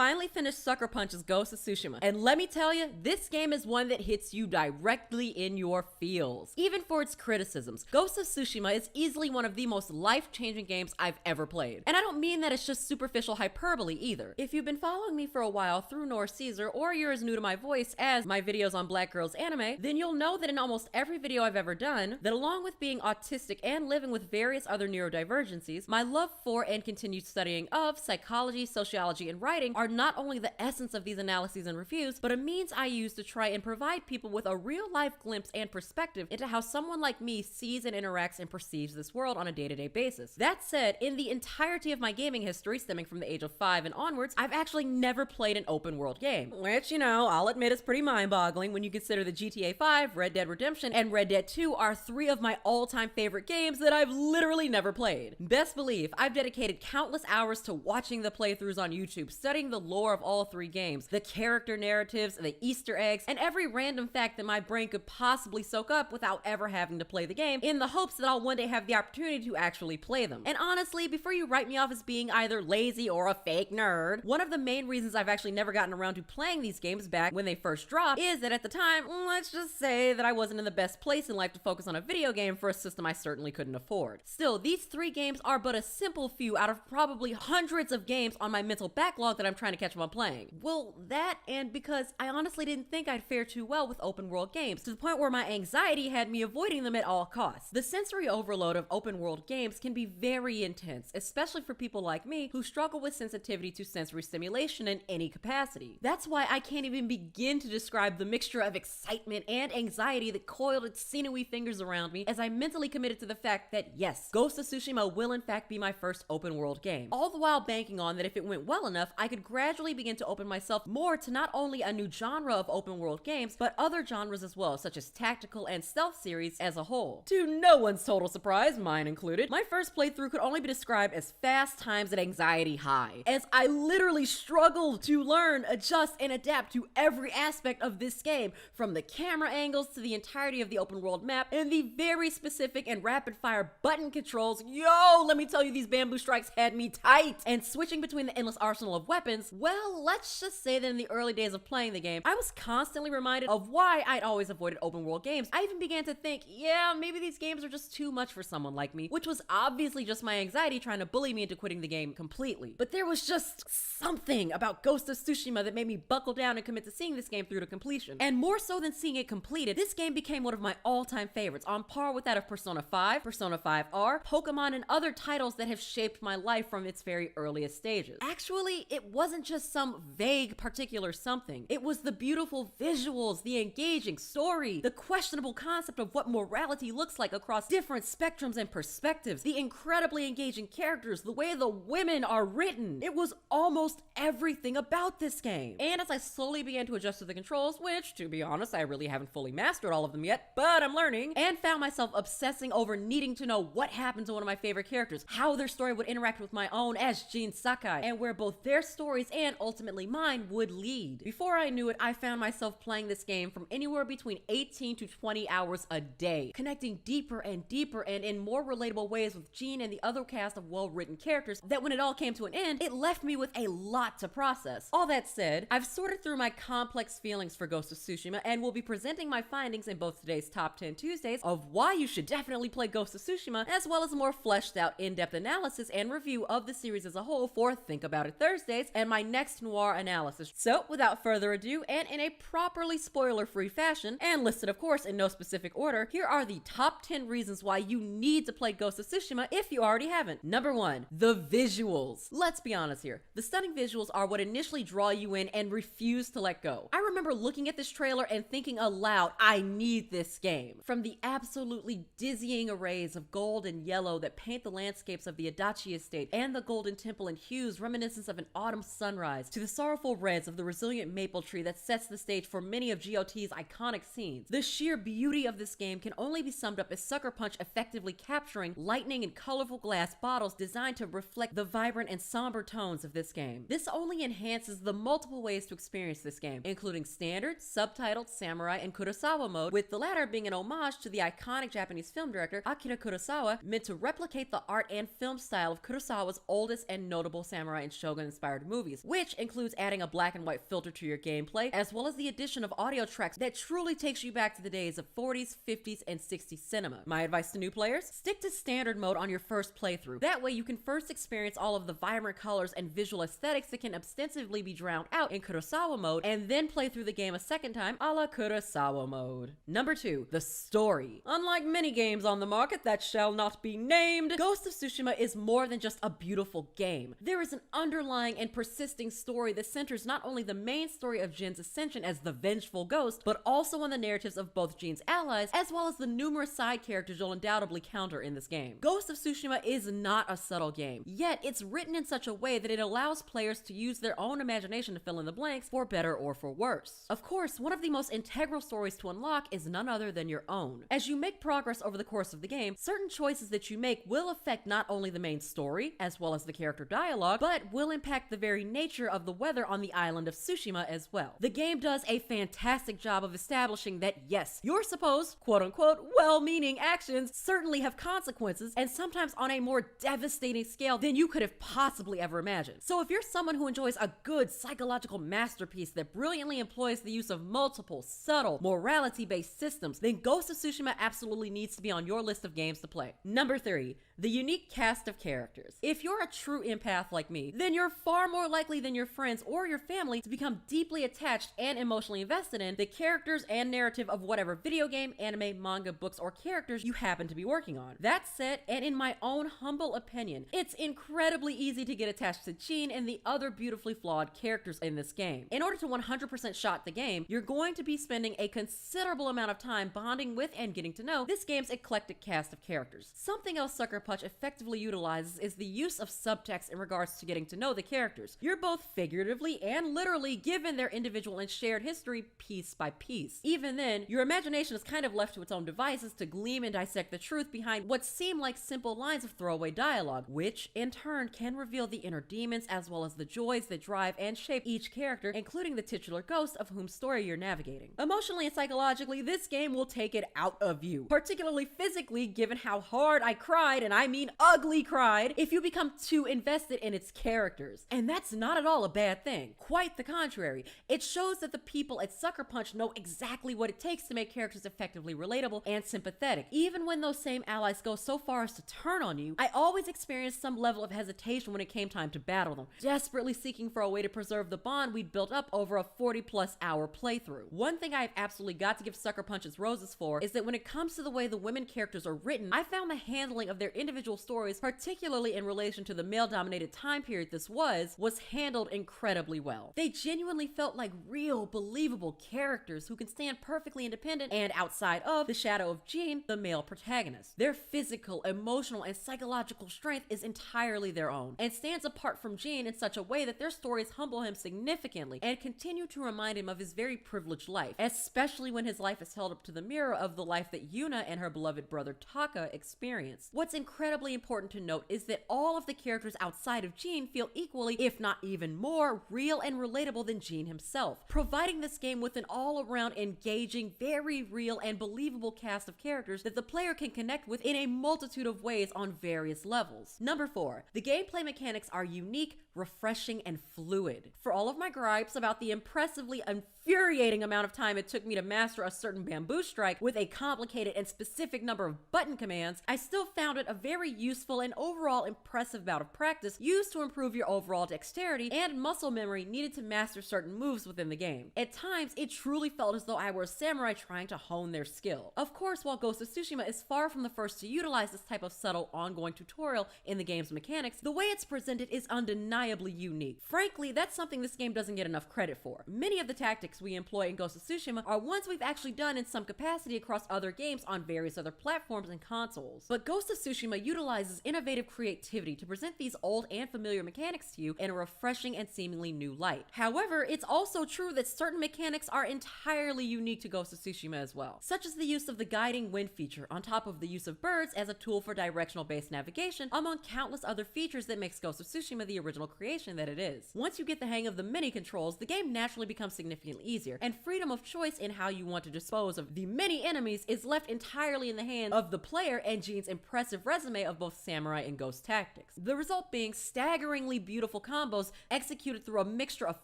finally finished Sucker Punch's Ghost of Tsushima, and let me tell you, this game is one that hits you directly in your feels. Even for its criticisms, Ghost of Tsushima is easily one of the most life-changing games I've ever played. And I don't mean that it's just superficial hyperbole either. If you've been following me for a while through North Caesar, or you're as new to my voice as my videos on Black Girls Anime, then you'll know that in almost every video I've ever done, that along with being autistic and living with various other neurodivergencies, my love for and continued studying of psychology, sociology, and writing are not only the essence of these analyses and reviews, but a means I use to try and provide people with a real-life glimpse and perspective into how someone like me sees and interacts and perceives this world on a day-to-day basis. That said, in the entirety of my gaming history, stemming from the age of 5 and onwards, I've actually never played an open-world game. Which, you know, I'll admit is pretty mind-boggling when you consider that GTA 5, Red Dead Redemption, and Red Dead 2 are 3 of my all-time favorite games that I've literally never played. Best believe, I've dedicated countless hours to watching the playthroughs on YouTube, studying the lore of all 3 games, the character narratives, the Easter eggs, and every random fact that my brain could possibly soak up without ever having to play the game, in the hopes that I'll one day have the opportunity to actually play them. And honestly, before you write me off as being either lazy or a fake nerd, one of the main reasons I've actually never gotten around to playing these games back when they first dropped is that at the time, let's just say that I wasn't in the best place in life to focus on a video game for a system I certainly couldn't afford. Still, these 3 games are but a simple few out of probably hundreds of games on my mental backlog that I'm trying to catch up on playing. Well, that and because I honestly didn't think I'd fare too well with open world games, to the point where my anxiety had me avoiding them at all costs. The sensory overload of open world games can be very intense, especially for people like me who struggle with sensitivity to sensory stimulation in any capacity. That's why I can't even begin to describe the mixture of excitement and anxiety that coiled its sinewy fingers around me as I mentally committed to the fact that yes, Ghost of Tsushima will in fact be my first open world game, all the while banking on that if it went well enough, I could gradually begin to open myself more to not only a new genre of open world games, but other genres as well, such as tactical and stealth series as a whole. To no one's total surprise, mine included, my first playthrough could only be described as fast times at anxiety high, as I literally struggled to learn, adjust, and adapt to every aspect of this game, from the camera angles to the entirety of the open world map, and the very specific and rapid fire button controls. Yo, let me tell you, these bamboo strikes had me tight. And switching between the endless arsenal of weapons, well, let's just say that in the early days of playing the game, I was constantly reminded of why I'd always avoided open world games. I even began to think, yeah, maybe these games are just too much for someone like me, which was obviously just my anxiety trying to bully me into quitting the game completely. But there was just something about Ghost of Tsushima that made me buckle down and commit to seeing this game through to completion. And more so than seeing it completed, this game became one of my all-time favorites, on par with that of Persona 5, Persona 5R, Pokemon, and other titles that have shaped my life from its very earliest stages. Actually, it wasn't just some vague particular something. It was the beautiful visuals, the engaging story, the questionable concept of what morality looks like across different spectrums and perspectives, the incredibly engaging characters, the way the women are written. It was almost everything about this game. And as I slowly began to adjust to the controls, which, to be honest, I really haven't fully mastered all of them yet, but I'm learning, and found myself obsessing over needing to know what happened to one of my favorite characters, how their story would interact with my own as Jin Sakai, and where both their stories and ultimately mine would lead. Before I knew it, I found myself playing this game from anywhere between 18 to 20 hours a day, connecting deeper and deeper and in more relatable ways with Jin and the other cast of well-written characters that when it all came to an end, it left me with a lot to process. All that said, I've sorted through my complex feelings for Ghost of Tsushima and will be presenting my findings in both today's Top 10 Tuesdays of why you should definitely play Ghost of Tsushima, as well as a more fleshed out in-depth analysis and review of the series as a whole for Think About It Thursdays and my next noir analysis. So without further ado, and in a properly spoiler-free fashion, and listed of course in no specific order, here are the top 10 reasons why you need to play Ghost of Tsushima if you already haven't. Number 1, the visuals. Let's be honest here. The stunning visuals are what initially draw you in and refuse to let go. I remember looking at this trailer and thinking aloud, I need this game. From the absolutely dizzying arrays of gold and yellow that paint the landscapes of the Adachi estate and the golden temple in hues reminiscent of an autumn sunrise, to the sorrowful reds of the resilient maple tree that sets the stage for many of GOT's iconic scenes. The sheer beauty of this game can only be summed up as Sucker Punch effectively capturing lightning in colorful glass bottles designed to reflect the vibrant and somber tones of this game. This only enhances the multiple ways to experience this game, including standard, subtitled, samurai, and Kurosawa mode, with the latter being an homage to the iconic Japanese film director Akira Kurosawa, meant to replicate the art and film style of Kurosawa's oldest and notable samurai and shogun-inspired movies. movies, which includes adding a black and white filter to your gameplay, as well as the addition of audio tracks that truly takes you back to the days of 40s, 50s, and 60s cinema. My advice to new players: stick to standard mode on your first playthrough. That way you can first experience all of the vibrant colors and visual aesthetics that can ostensibly be drowned out in Kurosawa mode, and then play through the game a second time a la Kurosawa mode. Number 2, the story. Unlike many games on the market that shall not be named, Ghost of Tsushima is more than just a beautiful game. There is an underlying and persisting story that centers not only the main story of Jin's ascension as the vengeful ghost, but also on the narratives of both Jin's allies, as well as the numerous side characters you'll undoubtedly counter in this game. Ghost of Tsushima is not a subtle game, yet it's written in such a way that it allows players to use their own imagination to fill in the blanks, for better or for worse. Of course, one of the most integral stories to unlock is none other than your own. As you make progress over the course of the game, certain choices that you make will affect not only the main story, as well as the character dialogue, but will impact the very nature of the weather on the island of Tsushima as well. The game does a fantastic job of establishing that yes, your supposed quote-unquote well-meaning actions certainly have consequences, and sometimes on a more devastating scale than you could have possibly ever imagined. So if you're someone who enjoys a good psychological masterpiece that brilliantly employs the use of multiple, subtle, morality-based systems, then Ghost of Tsushima absolutely needs to be on your list of games to play. Number 3, the unique cast of characters. If you're a true empath like me, then you're far more likely than your friends or your family to become deeply attached and emotionally invested in the characters and narrative of whatever video game, anime, manga, books, or characters you happen to be working on. That said, and in my own humble opinion, it's incredibly easy to get attached to Jin and the other beautifully flawed characters in this game. In order to 100% shot the game, you're going to be spending a considerable amount of time bonding with and getting to know this game's eclectic cast of characters. Something else Sucker Punch effectively utilizes is the use of subtext in regards to getting to know the characters. You're both figuratively and literally given their individual and shared history piece by piece. Even then, your imagination is kind of left to its own devices to glean and dissect the truth behind what seem like simple lines of throwaway dialogue, which in turn can reveal the inner demons as well as the joys that drive and shape each character, including the titular ghost of whom story you're navigating. Emotionally and psychologically, this game will take it out of you, particularly physically, given how hard I cried, and I mean ugly cried, if you become too invested in its characters. And that's not at all a bad thing. Quite the contrary. It shows that the people at Sucker Punch know exactly what it takes to make characters effectively relatable and sympathetic. Even when those same allies go so far as to turn on you, I always experienced some level of hesitation when it came time to battle them, desperately seeking for a way to preserve the bond we'd built up over a 40+ hour playthrough. One thing I've absolutely got to give Sucker Punch its roses for is that when it comes to the way the women characters are written, I found the handling of their individual stories, particularly in relation to the male-dominated time period this was handled incredibly well. They genuinely felt like real, believable characters who can stand perfectly independent and outside of the shadow of Jin, the male protagonist. Their physical, emotional, and psychological strength is entirely their own, and stands apart from Jin in such a way that their stories humble him significantly and continue to remind him of his very privileged life, especially when his life is held up to the mirror of the life that Yuna and her beloved brother Taka experienced. What's incredibly important to note is that all of the characters outside of Jin feel equally, if not even more, real and relatable than Jin himself, providing this game with an all-around engaging, very real and believable cast of characters that the player can connect with in a multitude of ways on various levels. Number 4, the gameplay mechanics are unique, refreshing, and fluid. For all of my gripes about the impressively infuriating amount of time it took me to master a certain bamboo strike with a complicated and specific number of button commands, I still found it a very useful and overall impressive bout of practice used to improve your overall dexterity and muscle memory needed to master certain moves within the game. At times, it truly felt as though I were a samurai trying to hone their skill. Of course, while Ghost of Tsushima is far from the first to utilize this type of subtle ongoing tutorial in the game's mechanics, the way it's presented is undeniably unique. Frankly, that's something this game doesn't get enough credit for. Many of the tactics we employ in Ghost of Tsushima are ones we've actually done in some capacity across other games on various other platforms and consoles. But Ghost of Tsushima utilizes innovative creativity to present these old and familiar mechanics to you in a refreshing and seemingly new light. However, it's also true that certain mechanics are entirely unique to Ghost of Tsushima as well, such as the use of the guiding wind feature on top of the use of birds as a tool for directional based navigation, among countless other features that makes Ghost of Tsushima the original creation that it is. Once you get the hang of the mini controls, the game naturally becomes significantly easier, and freedom of choice in how you want to dispose of the many enemies is left entirely in the hands of the player and Jin's impressive resume resume of both samurai and ghost tactics. The result being staggeringly beautiful combos executed through a mixture of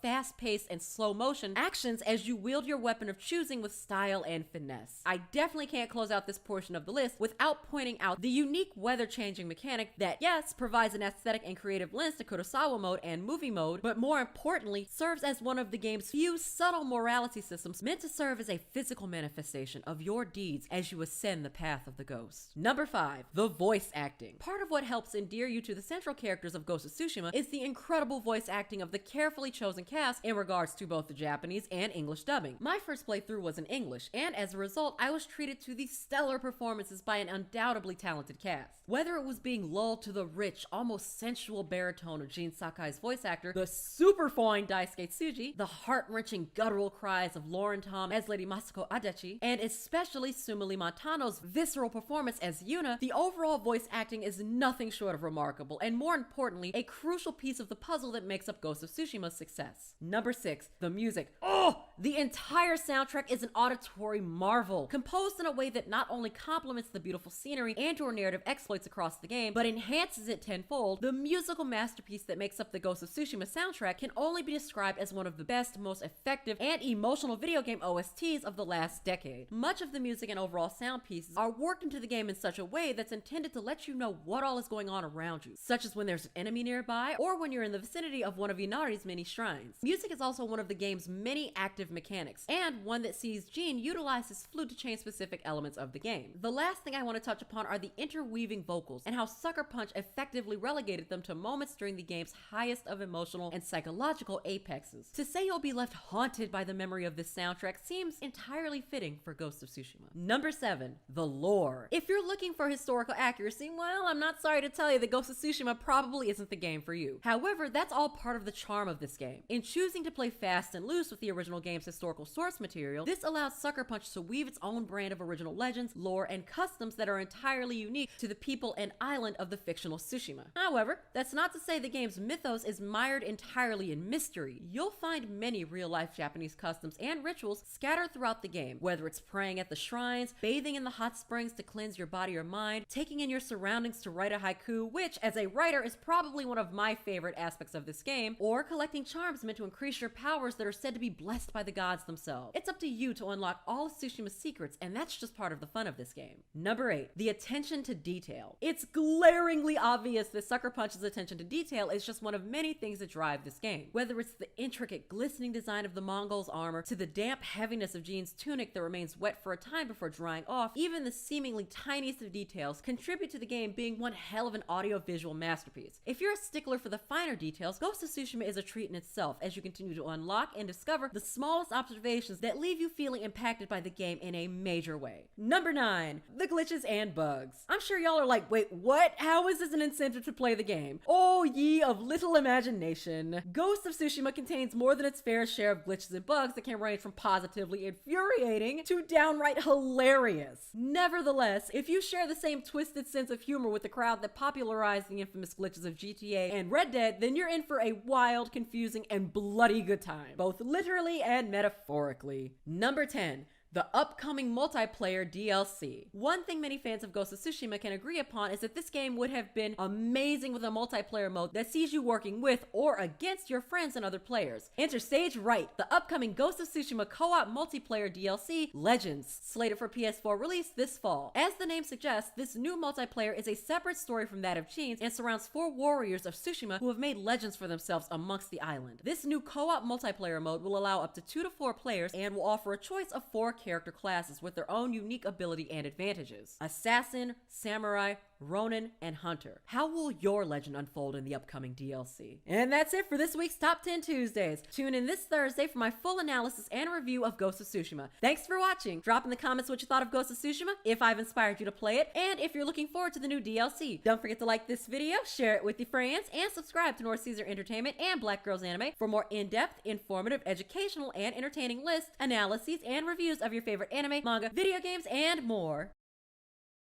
fast-paced and slow-motion actions as you wield your weapon of choosing with style and finesse. I definitely can't close out this portion of the list without pointing out the unique weather-changing mechanic that, yes, provides an aesthetic and creative lens to Kurosawa mode and movie mode, but more importantly, serves as one of the game's few subtle morality systems meant to serve as a physical manifestation of your deeds as you ascend the path of the ghost. Number 5, the voice acting. Part of what helps endear you to the central characters of Ghost of Tsushima is the incredible voice acting of the carefully chosen cast in regards to both the Japanese and English dubbing. My first playthrough was in English, and as a result, I was treated to the stellar performances by an undoubtedly talented cast. Whether it was being lulled to the rich, almost sensual baritone of Jin Sakai's voice actor, the super fine Daisuke Tsuji, the heart-wrenching guttural cries of Lauren Tom as Lady Masako Adachi, and especially Sumili Montano's visceral performance as Yuna, the overall voice acting is nothing short of remarkable, and more importantly, a crucial piece of the puzzle that makes up Ghost of Tsushima's success. Number 6, the music. Oh! The entire soundtrack is an auditory marvel, composed in a way that not only complements the beautiful scenery and or narrative exploits across the game, but enhances it tenfold. The musical masterpiece that makes up the Ghost of Tsushima soundtrack can only be described as one of the best, most effective, and emotional video game OSTs of the last decade. Much of the music and overall sound pieces are worked into the game in such a way that's intended to let you know what all is going on around you, such as when there's an enemy nearby or when you're in the vicinity of one of Inari's many shrines. Music is also one of the game's many active mechanics, and one that sees Jin utilize his flute to change specific elements of the game. The last thing I want to touch upon are the interweaving vocals and how Sucker Punch effectively relegated them to moments during the game's highest of emotional and psychological apexes. To say you'll be left haunted by the memory of this soundtrack seems entirely fitting for Ghost of Tsushima. Number 7, the lore. If you're looking for historical accuracy, well, I'm not sorry to tell you that Ghost of Tsushima probably isn't the game for you. However, that's all part of the charm of this game. In choosing to play fast and loose with the original game's historical source material, this allows Sucker Punch to weave its own brand of original legends, lore, and customs that are entirely unique to the people and island of the fictional Tsushima. However, that's not to say the game's mythos is mired entirely in mystery. You'll find many real-life Japanese customs and rituals scattered throughout the game, whether it's praying at the shrines, bathing in the hot springs to cleanse your body or mind, taking in your surroundings to write a haiku, which, as a writer, is probably one of my favorite aspects of this game, or collecting charms meant to increase your powers that are said to be blessed by the gods themselves. It's up to you to unlock all of Tsushima's secrets, and that's just part of the fun of this game. Number 8, the attention to detail. It's glaringly obvious that Sucker Punch's attention to detail is just one of many things that drive this game. Whether it's the intricate glistening design of the Mongol's armor, to the damp heaviness of Jin's tunic that remains wet for a time before drying off, even the seemingly tiniest of details contribute to the game being one hell of an audio-visual masterpiece. If you're a stickler for the finer details, Ghost of Tsushima is a treat in itself as you continue to unlock and discover the smallest observations that leave you feeling impacted by the game in a major way. Number 9, the glitches and bugs. I'm sure y'all are like, wait, what? How is this an incentive to play the game? Oh, ye of little imagination. Ghost of Tsushima contains more than its fair share of glitches and bugs that can range from positively infuriating to downright hilarious. Nevertheless, if you share the same twisted sense of humor with the crowd that popularized the infamous glitches of GTA and Red Dead, then you're in for a wild, confusing, and bloody good time, both literally and metaphorically. Number 10, the upcoming multiplayer DLC. One thing many fans of Ghost of Tsushima can agree upon is that this game would have been amazing with a multiplayer mode that sees you working with or against your friends and other players. Enter stage right, the upcoming Ghost of Tsushima co-op multiplayer DLC, Legends, slated for PS4 release this fall. As the name suggests, this new multiplayer is a separate story from that of Jin's and surrounds 4 warriors of Tsushima who have made legends for themselves amongst the island. This new co-op multiplayer mode will allow up to 2 to 4 players and will offer a choice of 4 character classes with their own unique ability and advantages: Assassin, Samurai, Ronin, and Hunter. How will your legend unfold in the upcoming DLC? And that's it for this week's Top 10 Tuesdays. Tune in this Thursday for my full analysis and review of Ghost of Tsushima. Thanks for watching. Drop in the comments what you thought of Ghost of Tsushima, if I've inspired you to play it, and if you're looking forward to the new DLC. Don't forget to like this video, share it with your friends, and subscribe to North Caesar Entertainment and Black Girls Anime for more in-depth, informative, educational, and entertaining lists, analyses, and reviews of your favorite anime, manga, video games, and more.